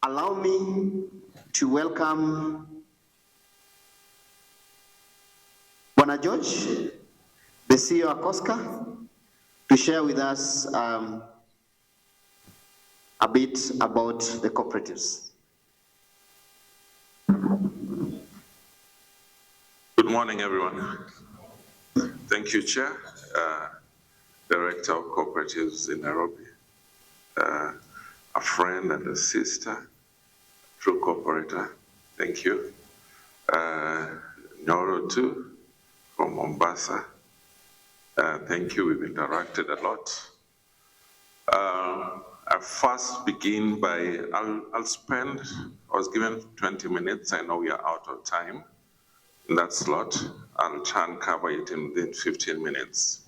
Allow me to welcome Bwana George, the CEO of ACCOSCA, to share with us a bit about the cooperatives. Good morning, everyone. Thank you, Chair, Director of Cooperatives in Nairobi, a friend and a sister, true cooperator. Thank you. Nyoro too, from Mombasa. Thank you, we've interacted a lot. I first begin by, I was given 20 minutes, I know we are out of time in that slot. I'll try and cover it within 15 minutes.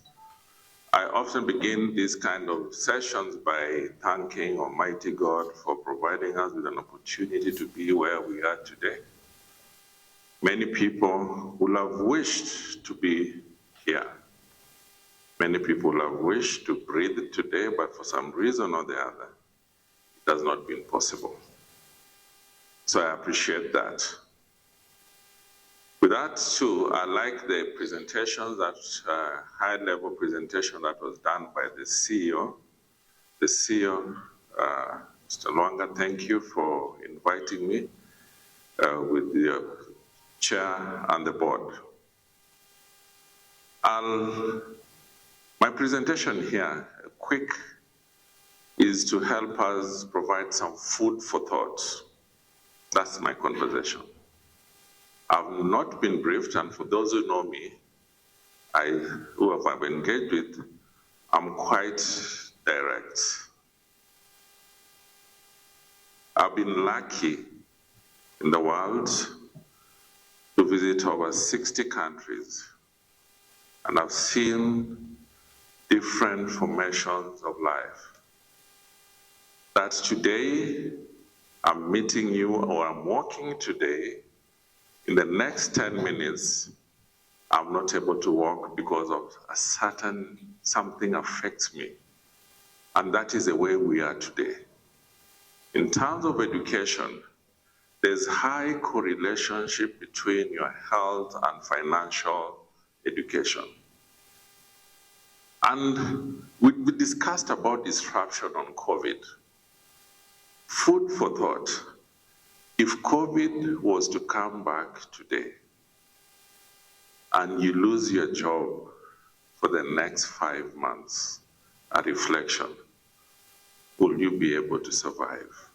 I often begin these kind of sessions by thanking Almighty God for providing us with an opportunity to be where we are today. Many people will have wished to be here. Many people have wished to breathe today, but for some reason or the other, it has not been possible. So I appreciate that. With that too, I like the presentation, that high-level presentation that was done by the CEO. The CEO, Mr. Lwanga, thank you for inviting me with the chair and the board. My presentation here, quick, is to help us provide some food for thought. That's my conversation. I've not been briefed, and for those who know me, who I've engaged with, I'm quite direct. I've been lucky in the world to visit over 60 countries, and I've seen different formations of life. That today, I'm meeting you, or I'm walking today, in the next 10 minutes, I'm not able to walk because of something affects me. And that is the way we are today. In terms of education, there's high correlation between your health and financial education. And we discussed about disruption on COVID. Food for thought. If COVID was to come back today and you lose your job for the next 5 months, a reflection, will you be able to survive?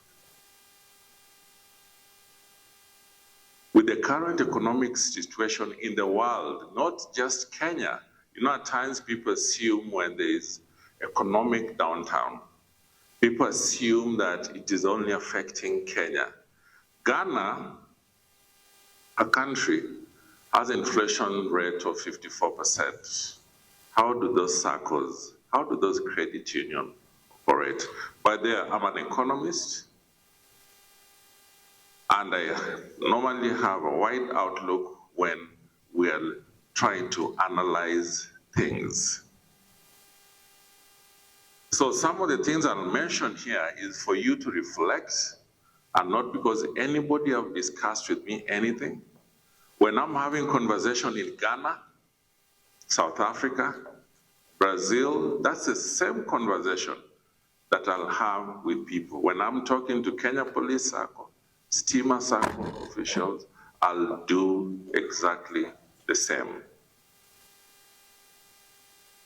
With the current economic situation in the world, not just Kenya, you know, at times people assume when there is economic downturn, people assume that it is only affecting Kenya. Ghana, a country, has an inflation rate of 54%. How do those SACCOs, how do those credit unions operate? But I'm an economist, and I normally have a wide outlook when we are trying to analyze things. So some of the things I'll mention here is for you to reflect, and not because anybody have discussed with me anything. When I'm having conversation in Ghana, South Africa, Brazil, that's the same conversation that I'll have with people. When I'm talking to Kenya Police Sacco, Steamer Sacco officials, I'll do exactly the same.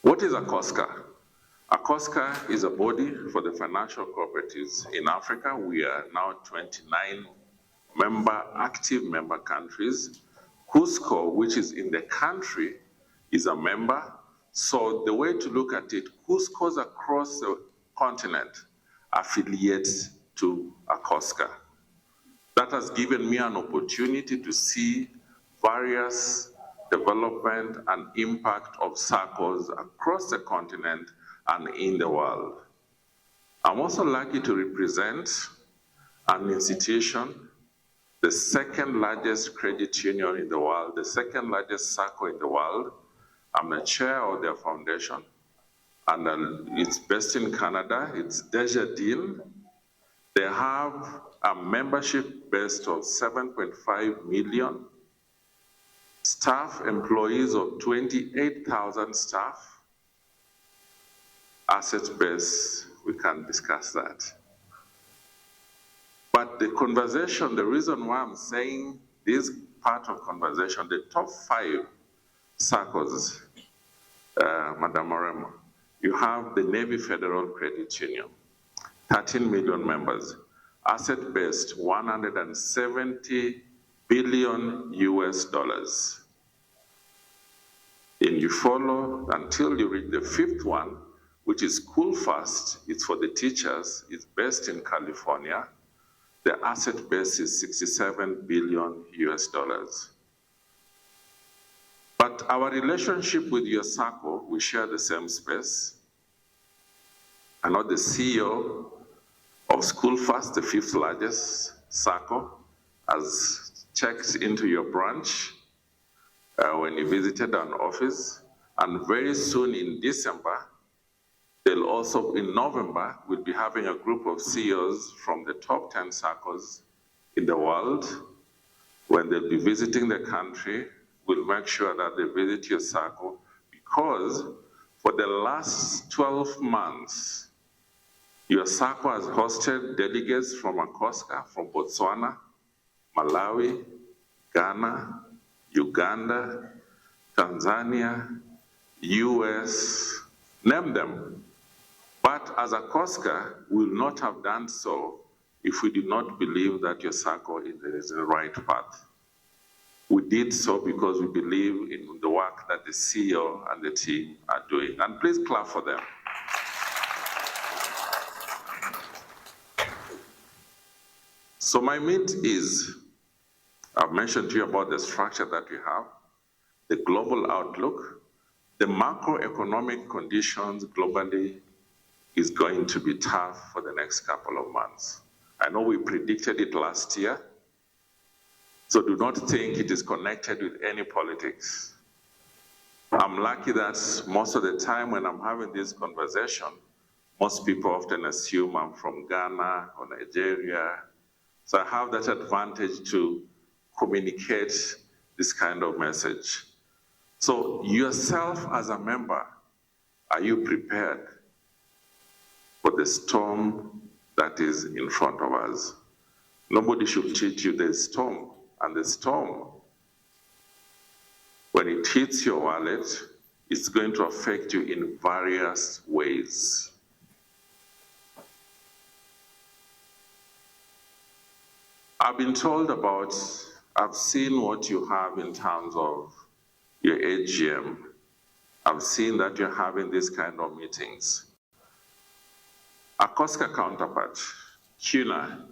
What is ACCOSCA? ACCOSCA is a body for the financial cooperatives in Africa. We are now 29 active member countries. CUSCO, which is in the country, is a member. So the way to look at it, CUSCOs across the continent affiliate to ACCOSCA. That has given me an opportunity to see various development and impact of SACCOs across the continent and in the world. I'm also lucky to represent an institution, the second largest credit union in the world, the second largest SACCO in the world. I'm the chair of their foundation, and it's based in Canada. It's Desjardins. They have a membership base of 7.5 million, staff employees of 28,000 staff. Asset base, we can discuss that. But the conversation, the reason why I'm saying this part of conversation, the top 5 SACCOs, Madam Moremo, you have the Navy Federal Credit Union, 13 million members, asset-based, 170 billion US dollars. And you follow until you reach the 5th one, which is School Fast. It's for the teachers. It's based in California. The asset base is 67 billion US dollars. But our relationship with your SACCO, we share the same space. I know the CEO of School Fast, the 5th largest SACCO, has checked into your branch when he visited an office. And very soon in December, they'll also, in November, we'll be having a group of CEOs from the top 10 SACCOs in the world. When they'll be visiting the country, we'll make sure that they visit your SACCO, because for the last 12 months, your SACCO has hosted delegates from ACCOSCA, from Botswana, Malawi, Ghana, Uganda, Tanzania, US, name them. But as ACCOSCA, we will not have done so if we did not believe that your SACCO is in the right path. We did so because we believe in the work that the CEO and the team are doing. And please clap for them. So my meat is, I've mentioned to you about the structure that we have, the global outlook, the macroeconomic conditions globally is going to be tough for the next couple of months. I know we predicted it last year, so do not think it is connected with any politics. I'm lucky that most of the time when I'm having this conversation, most people often assume I'm from Ghana or Nigeria. So I have that advantage to communicate this kind of message. So yourself as a member, are you prepared for the storm that is in front of us? Nobody should teach you the storm. And the storm, when it hits your wallet, it's going to affect you in various ways. I've been told about, I've seen what you have in terms of your AGM. I've seen that you're having these kind of meetings. ACCOSCA counterpart, CUNA,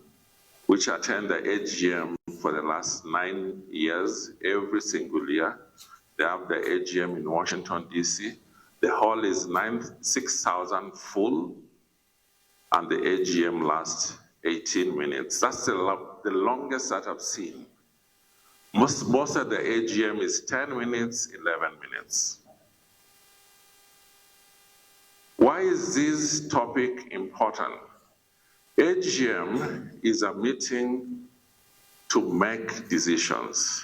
which attend the AGM for the last 9 years, every single year. They have the AGM in Washington, DC. The hall is 6,000 full, and the AGM lasts 18 minutes. That's the longest that I've seen. Most of the AGM is 10 minutes, 11 minutes. Why is this topic important? AGM is a meeting to make decisions.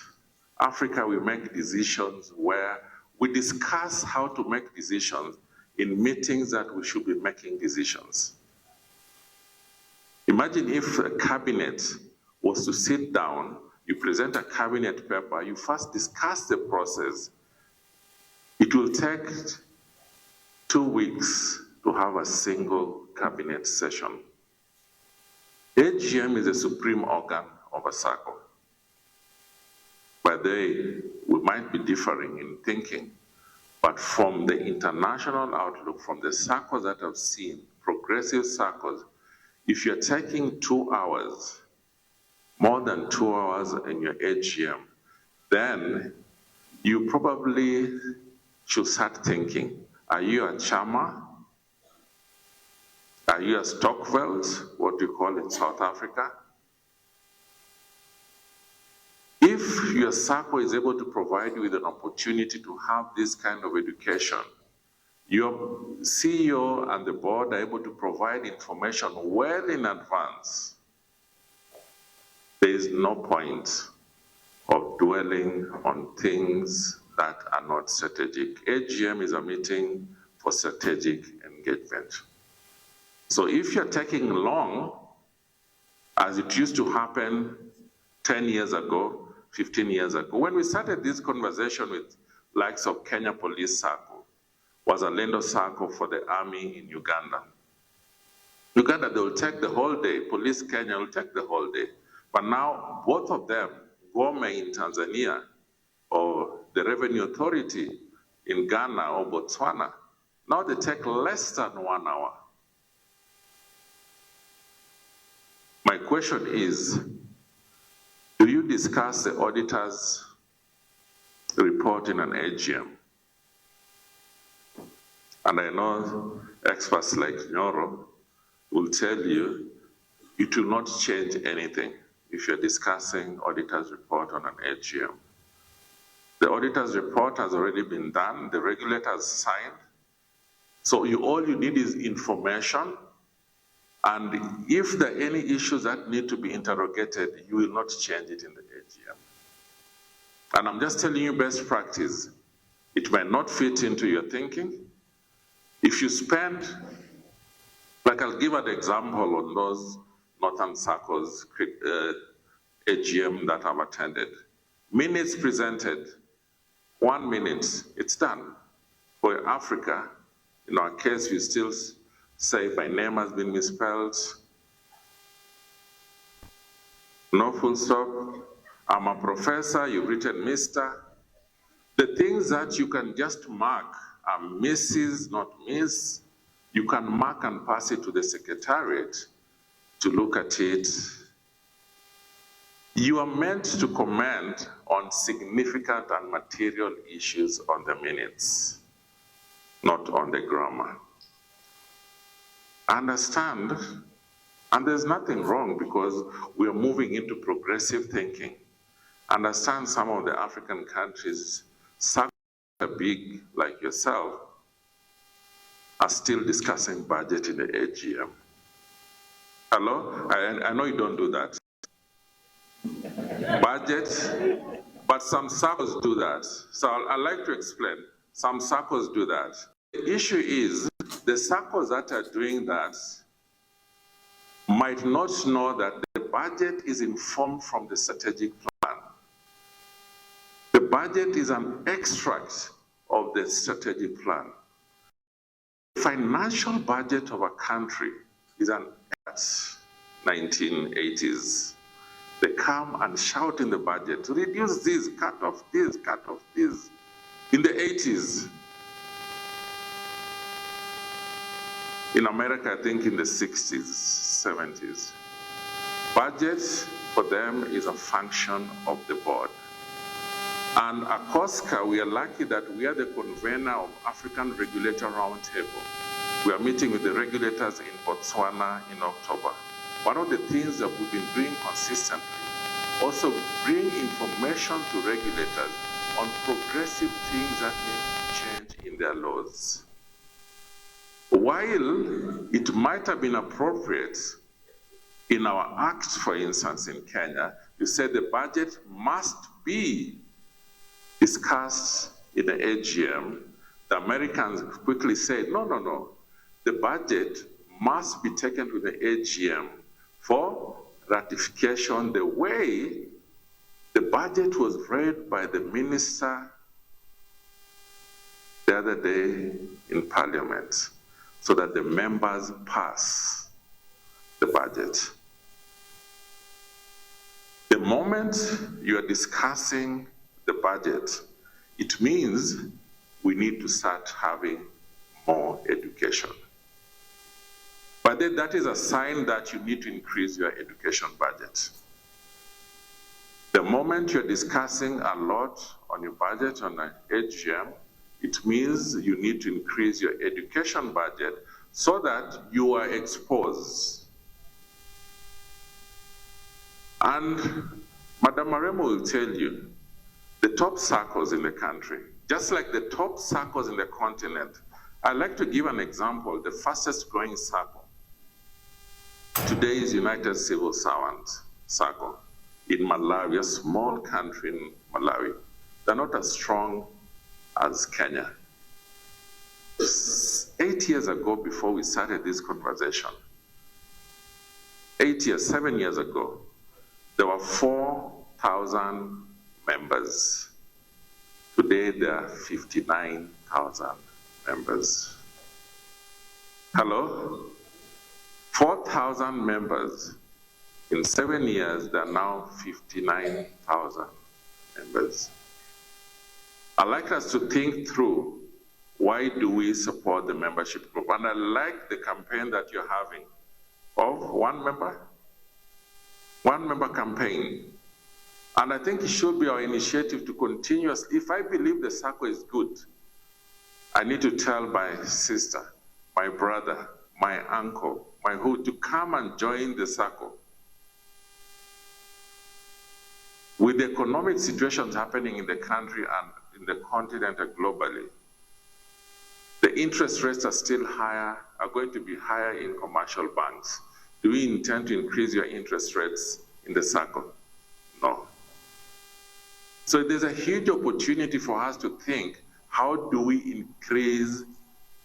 Africa, we make decisions where we discuss how to make decisions in meetings that we should be making decisions. Imagine if a cabinet was to sit down, you present a cabinet paper, you first discuss the process. It will take 2 weeks to have a single cabinet session. AGM is the supreme organ of a SACCO. But we might be differing in thinking, but from the international outlook, from the SACCOs that I've seen, progressive SACCOs, if you're taking 2 hours, more than 2 hours in your AGM, then you probably should start thinking, are you a Chama? Are you a Stockwell, what you call in South Africa? If your SACCO is able to provide you with an opportunity to have this kind of education, your CEO and the board are able to provide information well in advance, there is no point of dwelling on things that are not strategic. AGM is a meeting for strategic engagement. So if you're taking long, as it used to happen 10 years ago, 15 years ago, when we started this conversation with likes of Kenya Police Sacco, was a Lendo Sacco for the army in Uganda. Uganda, they will take the whole day. Police Kenya will take the whole day. But now, both of them, Gome in Tanzania or the Revenue Authority in Ghana or Botswana, now they take less than 1 hour. My question is, do you discuss the auditor's report in an AGM? And I know experts like Nyoro will tell you it will not change anything if you're discussing auditor's report on an AGM. The auditor's report has already been done, the regulator has signed. So all you need is information, and if there are any issues that need to be interrogated, you will not change it in the AGM. And I'm just telling you best practice. It might not fit into your thinking. If you spend, like I'll give an example on those Northern Saccos AGM that I've attended. Minutes presented, 1 minute, it's done. For Africa, in our case, we still say my name has been misspelled, no full stop, I'm a professor, you've written Mr. The things that you can just mark are Mrs., not Miss. You can mark and pass it to the Secretariat to look at it. You are meant to comment on significant and material issues on the minutes, not on the grammar. Understand, and there's nothing wrong because we are moving into progressive thinking. Understand some of the African countries, some are big like yourself, are still discussing budget in the AGM. Hello? I know you don't do that. Budget, but some SACCOs do that. So I'd like to explain. Some SACCOs do that. The issue is the SACCOs that are doing that might not know that the budget is informed from the strategic plan. The budget is an extract of the strategic plan. The financial budget of a country is an 1980s. They come and shout in the budget to reduce this, cut off this, cut off this. In the 80s, in America, I think in the 60s, 70s, budget for them is a function of the board. And ACCOSCA, we are lucky that we are the convener of African Regulator Roundtable. We are meeting with the regulators in Botswana in October. One of the things that we've been doing consistently, also bring information to regulators on progressive things that need to change in their laws. While it might have been appropriate in our acts, for instance, in Kenya, you said the budget must be discussed in the AGM, the Americans quickly said, no, no, no. The budget must be taken to the AGM for ratification the way the budget was read by the minister the other day in Parliament, so that the members pass the budget. The moment you are discussing the budget, it means we need to start having more education. But then that is a sign that you need to increase your education budget. The moment you're discussing a lot on your budget on an AGM, it means you need to increase your education budget so that you are exposed. And Madam Maremo will tell you, the top SACCOs in the country, just like the top SACCOs in the continent, I'd like to give an example. The fastest growing Sacco today is United Civil Servants Sacco in Malawi, a small country in Malawi. They're not as strong as Kenya. 8 years ago, before we started this conversation, 7 years ago, there were 4,000 members. Today, there are 59,000 members. Hello? 4,000 members. In 7 years, there are now 59,000 members. I'd like us to think through, why do we support the membership group? And I like the campaign that you're having of one member campaign. And I think it should be our initiative to continuously, if I believe the Sacco is good, I need to tell my sister, my brother, my uncle, my who to come and join the Sacco. With the economic situations happening in the country and in the continent and globally, the interest rates are still higher, are going to be higher in commercial banks. Do we intend to increase your interest rates in the Sacco? No. So there's a huge opportunity for us to think, how do we increase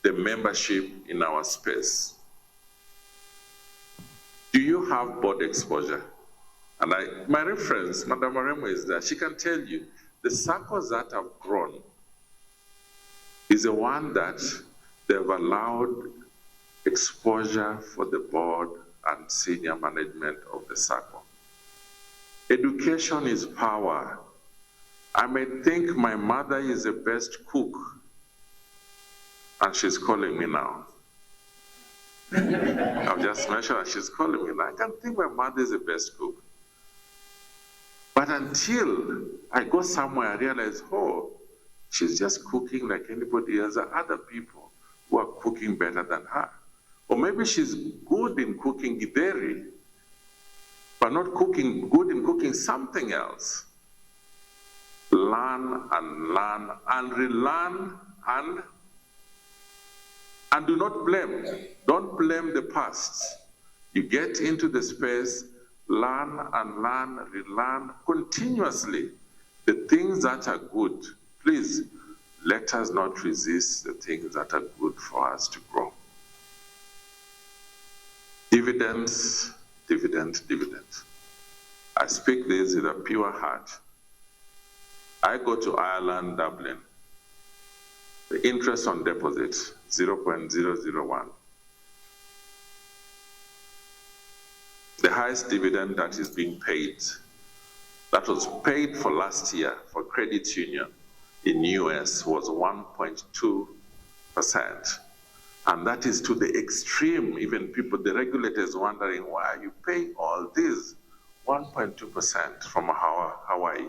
the membership in our space? Do you have board exposure? And my reference, Madam Maremo, is that she can tell you the Saccos that have grown is the one that they've allowed exposure for the board and senior management of the Sacco. Education is power. I may think my mother is the best cook, and she's calling me now. I've just mentioned that she's calling me now. I can think my mother is the best cook. But until I go somewhere, I realize, oh, she's just cooking like anybody else. There are other people who are cooking better than her. Or maybe she's good in cooking githeri, but not good in cooking something else. Learn and relearn and do not blame. Don't blame the past. You get into the space, learn and relearn continuously. The things that are good, please, let us not resist the things that are good for us to grow. Dividends, dividend. I speak this with a pure heart. I go to Ireland, Dublin. The interest on deposit, 0.001. The highest dividend that is being paid, that was paid for last year for credit union in US was 1.2%. And that is to the extreme. Even people, the regulators wondering, why are you paying all this? 1.2% from Hawaii.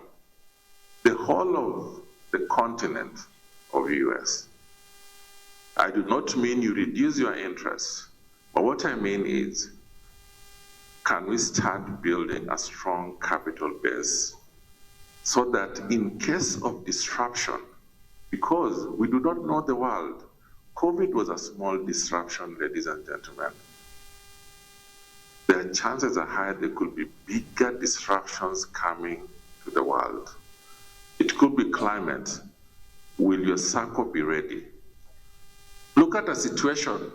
The whole of the continent of US. I do not mean you reduce your interest, but what I mean is, can we start building a strong capital base so that in case of disruption, because we do not know the world, COVID was a small disruption, ladies and gentlemen. The chances are high there could be bigger disruptions coming to the world. It could be climate. Will your Sacco be ready? Look at a situation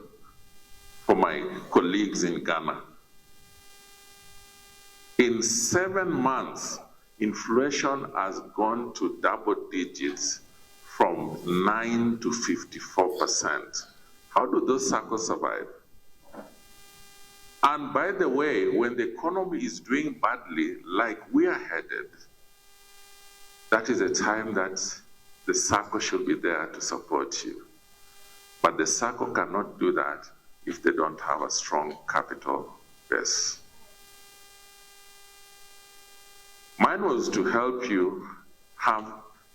for my colleagues in Ghana. In 7 months, inflation has gone to double digits from 9 to 54%. How do those Saccos survive? And by the way, when the economy is doing badly, like we are headed, that is a time that the Sacco should be there to support you. But the Sacco cannot do that if they don't have a strong capital base. Mine was to help you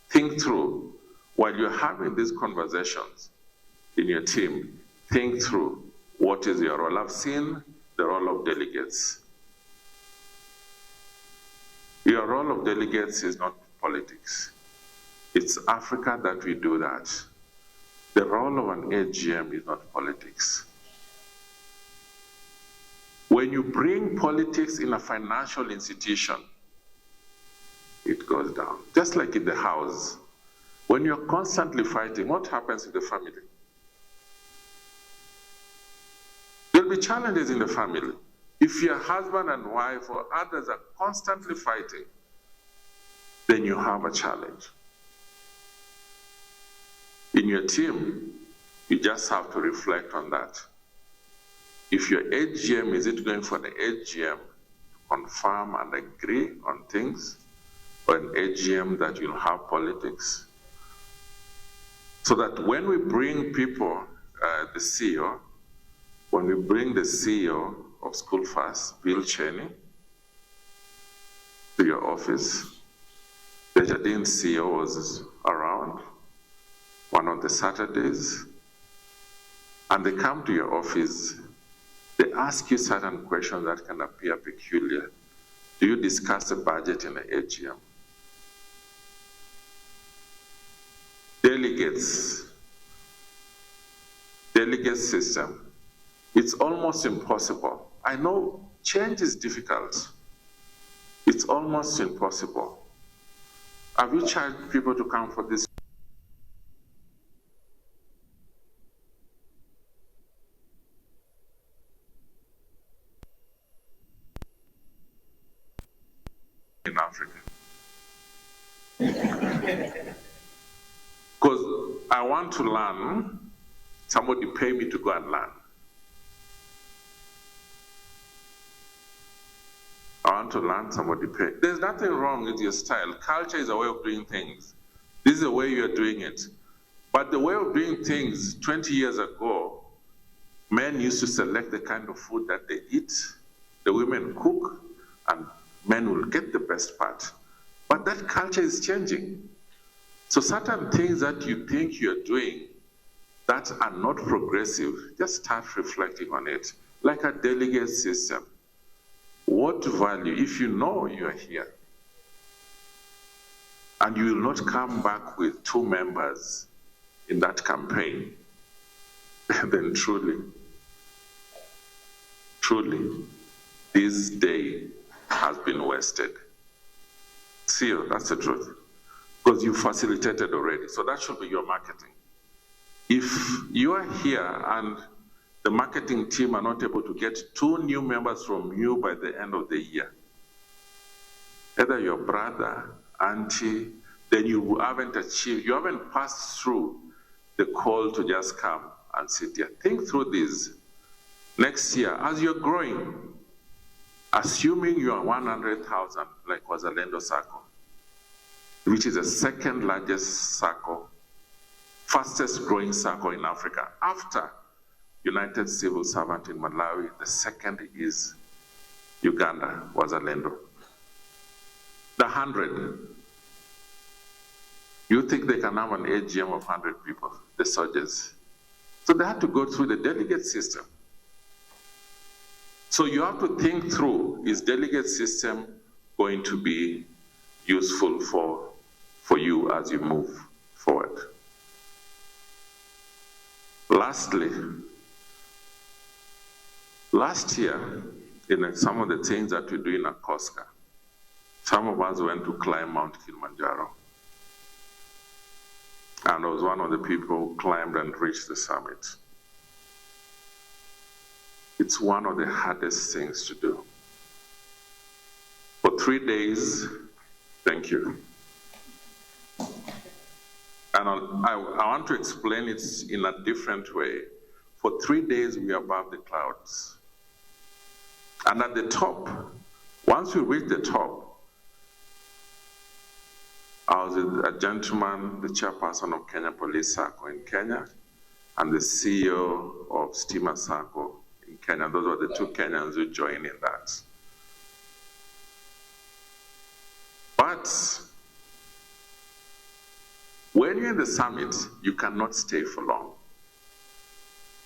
think through, while you're having these conversations in your team, think through what is your role. I've seen the role of delegates. Your role of delegates is not politics. It's Africa that we do that. The role of an AGM is not politics. When you bring politics in a financial institution, it goes down. Just like in the house. When you're constantly fighting, what happens in the family? There'll be challenges in the family. If your husband and wife or others are constantly fighting, then you have a challenge. In your team, you just have to reflect on that. If your AGM, is it going for the AGM to confirm and agree on things, or an AGM that you'll have politics? So that when we bring people, the CEO, when we bring the CEO of School First, Bill Cheney, to your office, the Jardine CEO was around one of the Saturdays, and they come to your office, they ask you certain questions that can appear peculiar. Do you discuss the budget in the AGM? Delegates, delegate system, it's almost impossible. I know change is difficult. It's almost impossible. Have you charged people to come for this? In Africa? Because I want to learn, somebody pay me to go and learn. I want to learn, somebody pay. There's nothing wrong with your style. Culture is a way of doing things. This is the way you're doing it. But the way of doing things 20 years ago, men used to select the kind of food that they eat, the women cook, and men will get the best part. But that culture is changing. So certain things that you think you're doing that are not progressive, just start reflecting on it. Like a delegate system. What value, if you know you are here, and you will not come back with 2 members in that campaign, then truly, this day has been wasted. See, that's the truth. Because you facilitated already, so that should be your marketing. If you are here and the marketing team are not able to get 2 new members from you by the end of the year, either your brother, auntie, then you haven't achieved, you haven't passed through the call to just come and sit here. Think through this. Next year, as you're growing, assuming you are 100,000, like Wazalendo Sacco, which is the 2nd largest Sacco, fastest growing Sacco in Africa, after United Civil Servant in Malawi, the 2nd is Uganda, Wazalendo. The 100, you think they can have an AGM of 100 people, the soldiers. So they had to go through the delegate system. So you have to think through, is delegate system going to be useful for you as you move forward? Lastly, last year, in some of the things that we do in ACCOSCA, some of us went to climb Mount Kilimanjaro. And I was one of the people who climbed and reached the summit. It's one of the hardest things to do. For 3 days, thank you. And I want to explain it in a different way. For 3 days, we are above the clouds. And at the top, once we reach the top, I was with a gentleman, the chairperson of Kenya Police Sacco in Kenya, and the CEO of Steamer Sacco in Kenya. Those were the 2 Kenyans who joined in that. But when you're in the summit, you cannot stay for long.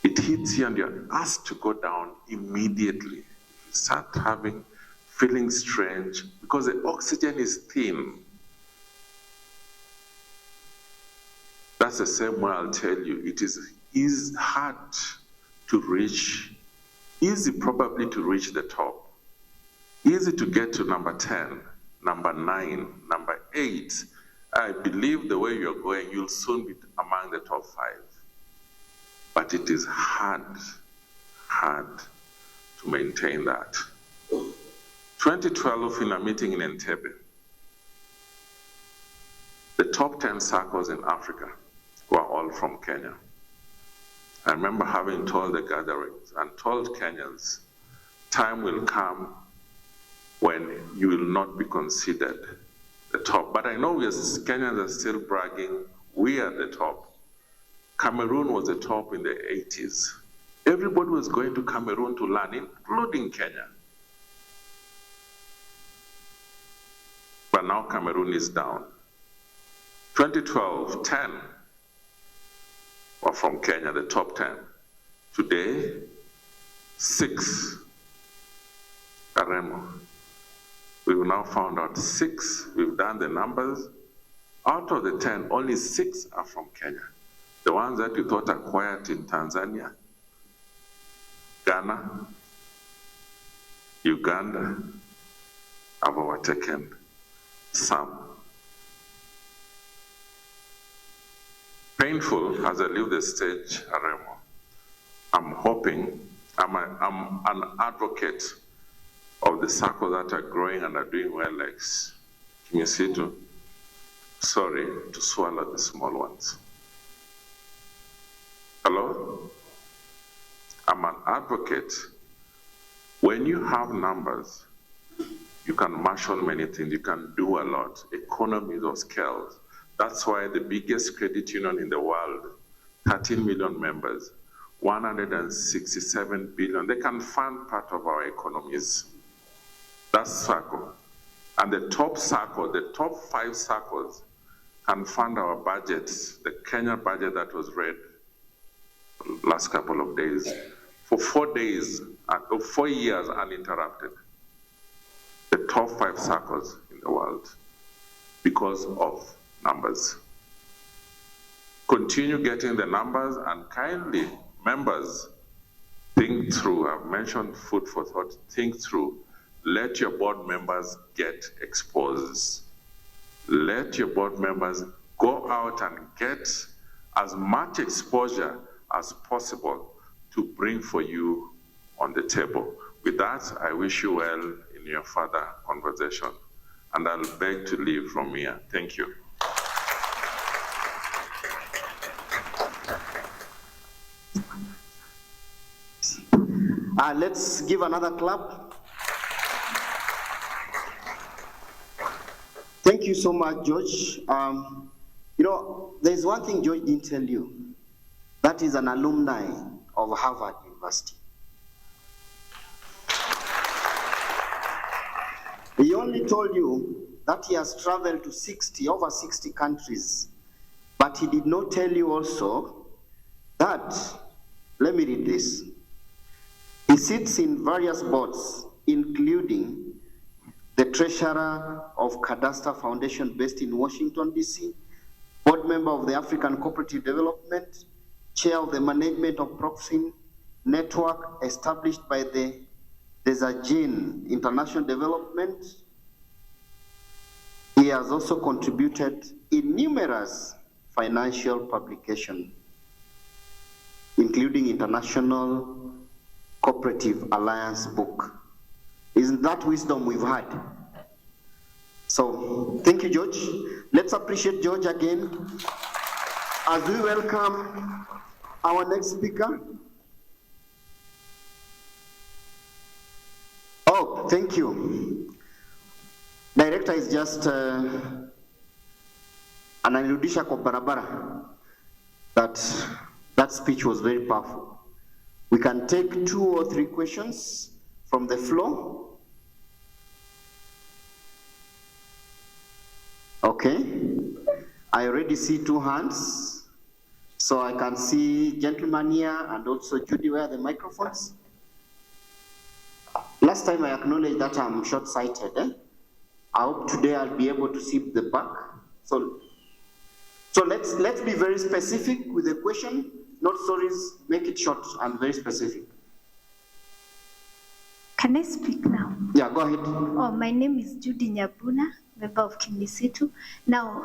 It hits you and you're asked to go down immediately. You start feeling strange because the oxygen is thin. That's the same way I'll tell you. It is hard to reach, easy probably to reach the top, easy to get to number 10, number 9, number 8. I believe the way you're going, you'll soon be among the top 5. But it is hard to maintain that. 2012, in a meeting in Entebbe, the top 10 SACCOs in Africa were all from Kenya. I remember having told the gatherings and told Kenyans, time will come when you will not be considered the top. But I know Kenyans are still bragging, we are the top. Cameroon was the top in the 80s. Everybody was going to Cameroon to learn, including Kenya. But now Cameroon is down. 2012, 10 were from Kenya, the top 10. Today, 6. Karemo. We've now found out 6. We've done the numbers. Out of the 10, only 6 are from Kenya. The ones that you thought are quiet in Tanzania, Ghana, Uganda, have overtaken some. Painful as I leave the stage, Aremo. I'm hoping, I'm an advocate of the SACCOs that are growing and are doing well, like Kimisitu. Sorry to swallow the small ones. Hello? I'm an advocate. When you have numbers, you can marshal many things, you can do a lot. Economies of scale. That's why the biggest credit union in the world, 13 million members, 167 billion, they can fund part of our economies. That's SACCO. And the top SACCO, the top 5 SACCOs can fund our budgets, the Kenya budget that was read last couple of days, for 4 days, 4 years uninterrupted. The top 5 SACCOs in the world, because of numbers. Continue getting the numbers, and kindly, members, think through. I've mentioned food for thought. Think through. Let your board members get exposed. Let your board members go out and get as much exposure as possible to bring for you on the table. With that, I wish you well in your further conversation, and I'll beg to leave from here. Thank you. Let's give another clap. Thank you so much, George. You know, there's one thing George didn't tell you. That is an alumni of Harvard University. He only told you that he has traveled to over 60 countries, but he did not tell you also that, let me read this. He sits in various boards, including the treasurer of Cadastre Foundation based in Washington, D.C., board member of the African Cooperative Development, chair of the management of Proxim network established by the Desjardins International Development. He has also contributed in numerous financial publications, including International Cooperative Alliance book. Isn't that wisdom we've had? So, thank you, George. Let's appreciate George again as we welcome our next speaker. Oh, thank you. Director is just ananirudisha kwa barabara. That speech was very powerful. We can take 2 or 3 questions from the floor. Okay. I already see 2 hands. So I can see gentleman here and also Judy, where are the microphones? Last time I acknowledged that I'm short-sighted. I hope today I'll be able to see the back. So So let's be very specific with the question, not stories, make it short and very specific. Can I speak now? Yeah, go ahead. Oh, my name is Judy Nyabuna, member of Kimisitu. Now,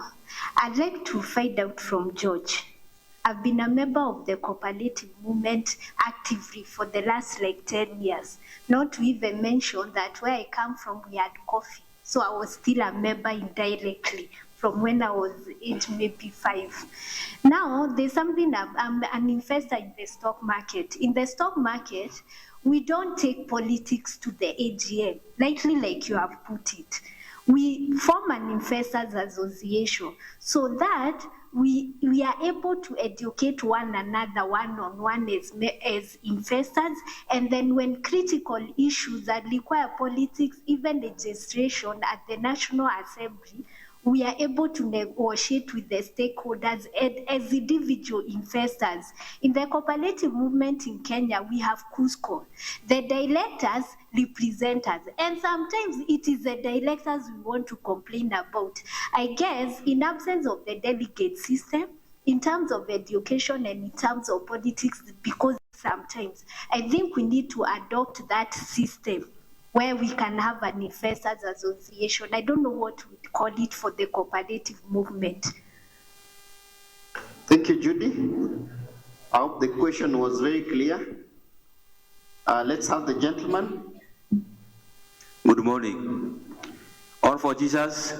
I'd like to find out from George. I've been a member of the cooperative movement actively for the last 10 years. Not to even mention that where I come from, we had coffee. So I was still a member indirectly from when I was age maybe 5. Now, there's something, I'm an investor in the stock market. In the stock market, we don't take politics to the AGM, likely like you have put it. We form an investors association so that we are able to educate one another one-on-one as investors, and then when critical issues that require politics, even legislation at the National Assembly, we are able to negotiate with the stakeholders as individual investors. In the cooperative movement in Kenya, we have ACCOSCA. The directors represent us, and sometimes it is the directors we want to complain about. I guess in absence of the delegate system, in terms of education and in terms of politics, because sometimes I think we need to adopt that system where we can have an investors association. I don't know what we call it for the cooperative movement. Thank you, Judy. I hope the question was very clear. Let's have the gentleman. Good morning. All for Jesus,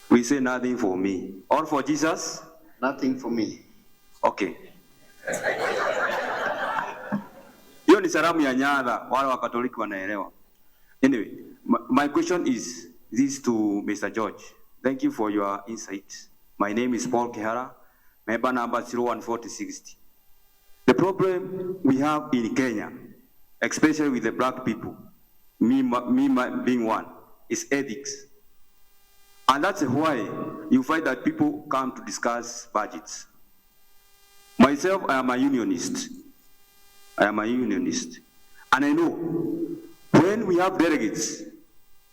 we say nothing for me. All for Jesus? Nothing for me. Okay. Hiyo ni salamu ya nyadha, wale wa Katoliki wanaelewa. Anyway, my question is this to Mr. George. Thank you for your insight. My name is Paul Kehara, member number 014060. The problem we have in Kenya, especially with the black people, me being one, is ethics. And that's why you find that people come to discuss budgets. Myself, I am a unionist. And I know when we have delegates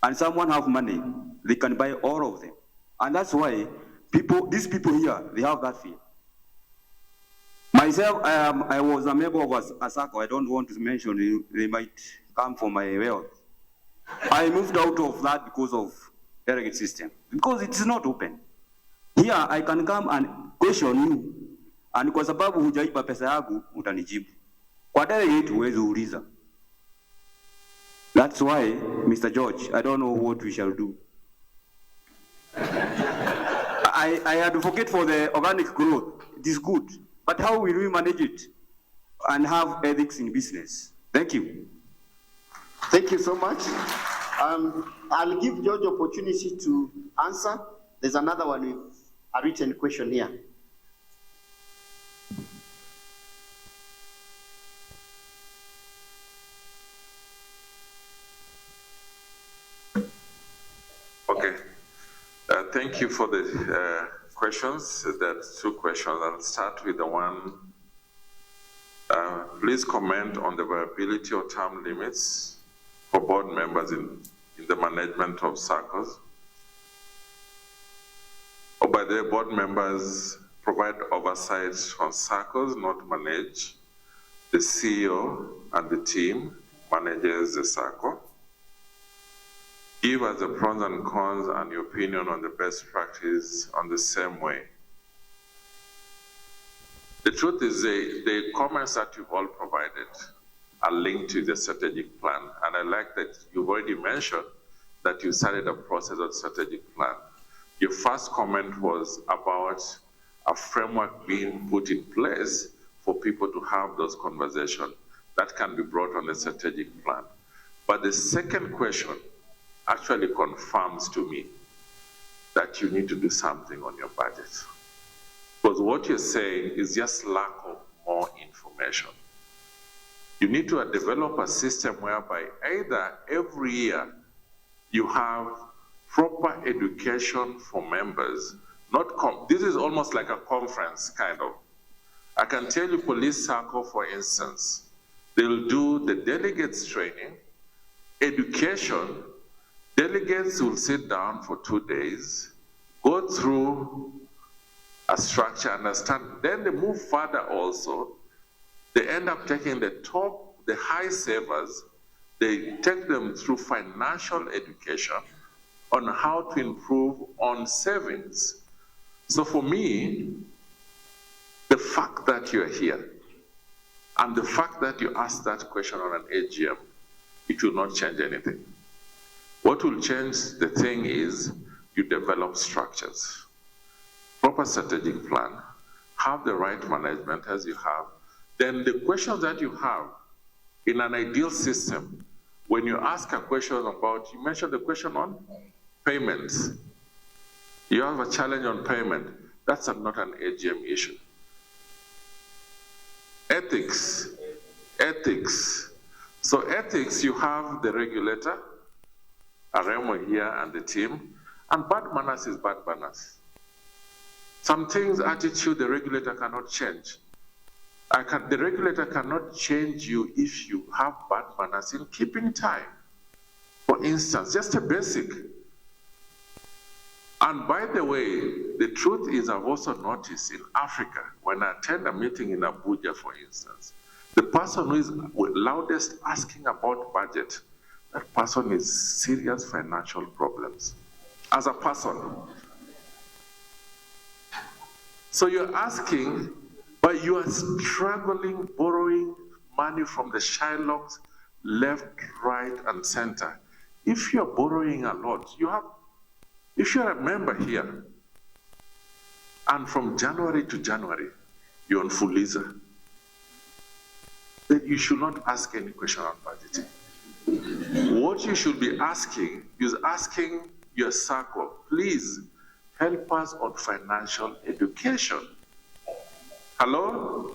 and someone have money, they can buy all of them. And that's why these people here, they have that fear. Myself, I was a member of a Sacco. I don't want to mention, they might come from my wealth. I moved out of that because of delegate system, because it's not open. Here, I can come and question you, and kwa sababu hujaipa pesa yangu, utanijibu. Kwa delegate, huwezi uliza. That's why, Mr. George, I don't know what we shall do. I advocate for the organic growth. It is good. But how will we manage it and have ethics in business? Thank you. Thank you so much. I'll give George opportunity to answer. There's another one with a written question here. Okay. Thank you for the questions. That's 2 questions. I'll start with the one. Please comment on the viability or term limits for board members in the management of SACCOs. Or by the way, board members provide oversight on SACCOs, not manage. The CEO and the team manages the SACCO. Give us the pros and cons and your opinion on the best practice on the same way. The truth is the comments that you've all provided are linked to the strategic plan. And I like that you've already mentioned that you started a process of strategic plan. Your first comment was about a framework being put in place for people to have those conversations that can be brought on the strategic plan. But the second question actually confirms to me that you need to do something on your budget. Because what you're saying is just lack of more information. You need to develop a system whereby either every year you have proper education for members, this is almost like a conference kind of. I can tell you Police Sacco, for instance, they'll do the delegates training, education. Delegates will sit down for 2 days, go through a structure, understand. Then they move further also. They end up taking the high savers, they take them through financial education on how to improve on savings. So for me, the fact that you're here and the fact that you asked that question on an AGM, it will not change anything. What will change the thing is you develop structures, proper strategic plan, have the right management as you have. Then the questions that you have in an ideal system, when you ask a question about, you mentioned the question on payments. You have a challenge on payment. That's not an AGM issue. Ethics. So ethics, you have the regulator, Aremo here and the team, and bad manners is bad manners. Some things, attitude, the regulator cannot change. The regulator cannot change you if you have bad manners in keeping time. For instance, just a basic. And by the way, the truth is I've also noticed in Africa, when I attend a meeting in Abuja, for instance, the person who is loudest asking about budget, that person is serious financial problems as a person. So you're asking, but you are struggling, borrowing money from the Shylocks, left, right, and center. If you're borrowing a lot, if you're a member here, and from January to January, you're on Fuliza, then you should not ask any question on budgeting. What you should be asking is asking your Sacco, please help us on financial education. Hello?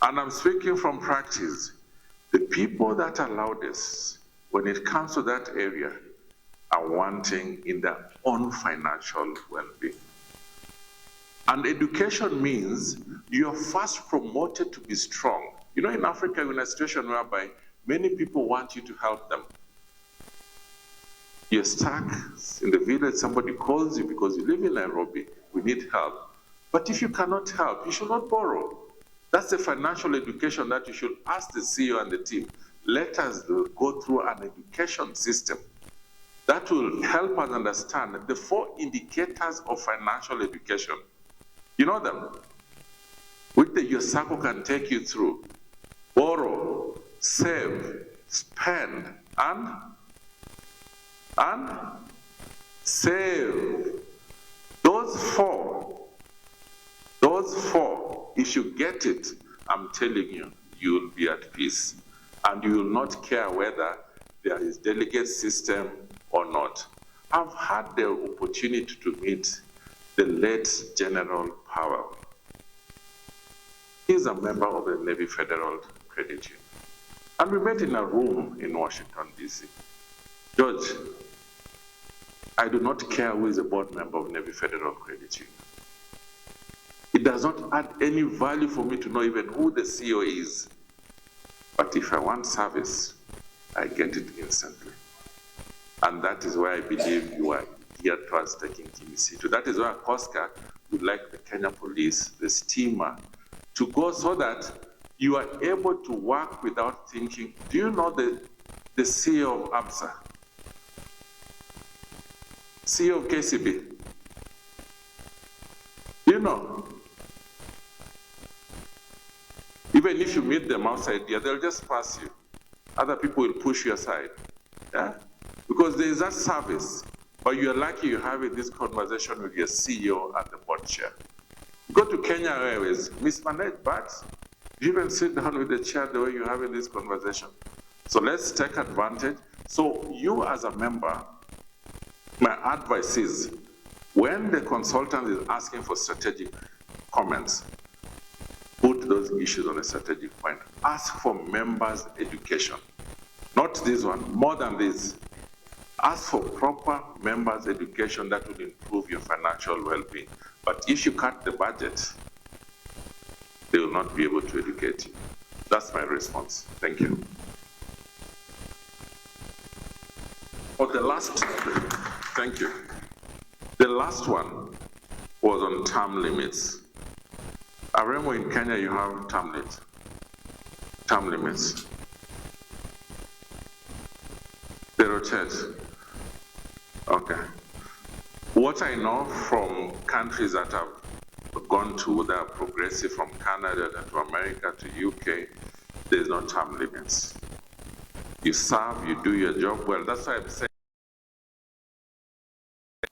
And I'm speaking from practice. The people that allow this, when it comes to that area, are wanting in their own financial well-being. And education means you're first promoted to be strong. You know, in Africa, we're in a situation whereby many people want you to help them. You're stuck in the village, somebody calls you because you live in Nairobi, we need help. But if you cannot help, you should not borrow. That's the financial education that you should ask the CEO and the team. Let us go through an education system that will help us understand the 4 indicators of financial education. You know them? Which your Sacco can take you through. Borrow, save, spend, and save. Those four, if you get it, I'm telling you, you will be at peace. And you will not care whether there is delegate system or not. I've had the opportunity to meet the late General Powell. He's a member of the Navy Federal Credit Union. And we met in a room in Washington, D.C. George, I do not care who is a board member of Navy Federal Credit Union. It does not add any value for me to know even who the CEO is. But if I want service, I get it instantly. And that is why I believe you are here towards taking Kimisitu. That is why ACCOSCA would like the Kenya Police, the steamer, to go so that you are able to work without thinking. Do you know the CEO of ABSA? CEO of KCB? Do you know? Even if you meet them outside here, they'll just pass you. Other people will push you aside. Yeah? Because there is that service, but you're lucky you're having this conversation with your CEO and the board chair. Go to Kenya Airways, mismanaged bags. You even sit down with the chair the way you're having this conversation. So let's take advantage. So you as a member, my advice is, when the consultant is asking for strategic comments, put those issues on a strategic point. Ask for members' education. Not this one, more than this. Ask for proper members' education that will improve your financial well-being. But if you cut the budget, they will not be able to educate you. That's my response. Thank you. For the last, thank you. The last one, was on term limits. Aremo, in Kenya, you have term limits. They rotate. Okay. What I know from countries that have gone to, that are progressive, from Canada to America to UK, there's no term limits. You serve, you do your job well. That's why I'm saying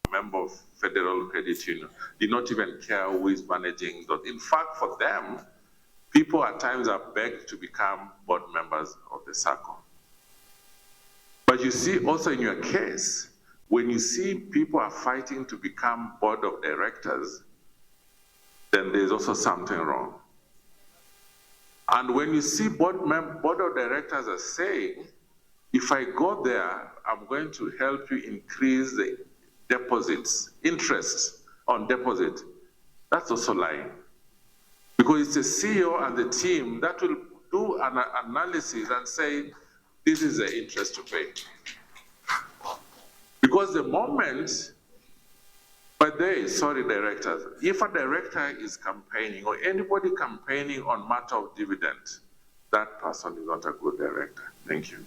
a member of Federal Credit Union did not even care who is managing those. In fact, for them, people at times are begged to become board members of the Sacco. But you see also in your case, when you see people are fighting to become board of directors, then there's also something wrong. And when you see board of directors are saying, if I go there, I'm going to help you increase the deposits, interest on deposit, that's also lying. Because it's the CEO and the team that will do an analysis and say, this is the interest to pay. Because the moment, sorry, directors, if a director is campaigning or anybody campaigning on matter of dividend, that person is not a good director. Thank you.